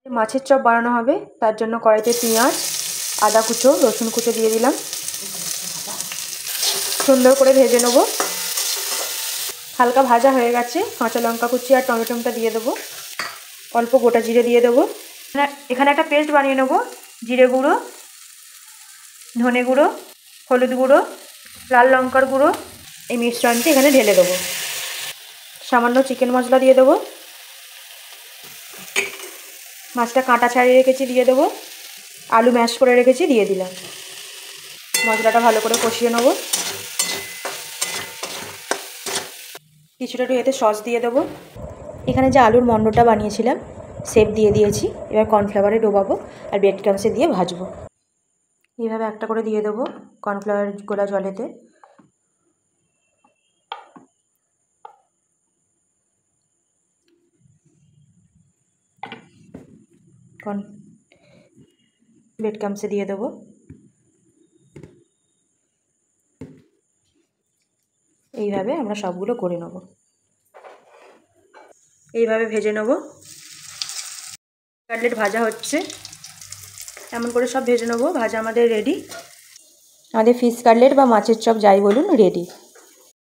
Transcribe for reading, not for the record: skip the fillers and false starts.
মাছের চপ বানানো হবে, তার জন্য কড়াইতে পেঁয়াজ, আদা কুচো, রসুন কুচো দিয়ে দিলাম। সুন্দর করে ভেজে নেব। হালকা ভাজা হয়ে গেছে, কাঁচা লঙ্কা কুচি আর টমেটোটা দিয়ে দেবো। অল্প গোটা জিরে দিয়ে দেবো। এখানে একটা পেস্ট বানিয়ে নেব। জিরে গুঁড়ো, ধনে গুঁড়ো, হলুদ গুঁড়ো, লাল লঙ্কার গুঁড়ো, এই মিশ্রণটি এখানে ঢেলে দেবো। সামান্য চিকেন মশলা দিয়ে দেবো। মাছটা কাঁটা ছাড়িয়ে রেখেছি দিয়ে দেবো। আলু ম্যাশ করে রেখেছি দিয়ে দিলাম। মশলাটা ভালো করে কষিয়ে নেব। কিছুটা একটু এতে সস দিয়ে দেবো। এখানে যে আলুর মন্ডটা বানিয়েছিলাম শেপ দিয়ে দিয়েছি। এবার কর্নফ্লাওয়ারে ডোবাবো আর ব্রেড ক্রাম্বসে দিয়ে ভাজবো। এইভাবে একটা করে দিয়ে দেবো কর্নফ্লাওয়ার গোলা জলেতে। ব্রেড ক্রাম্বসে দিয়ে দেবো। এইভাবে আমরা সবগুলো করে নেব। এইভাবে ভেজে নেব। কাটলেট ভাজা হচ্ছে, এমন করে সব ভেজে নেব। ভাজা আমাদের রেডি। আমাদের ফিশ কাটলেট বা মাছের চপ যাই বলুন রেডি।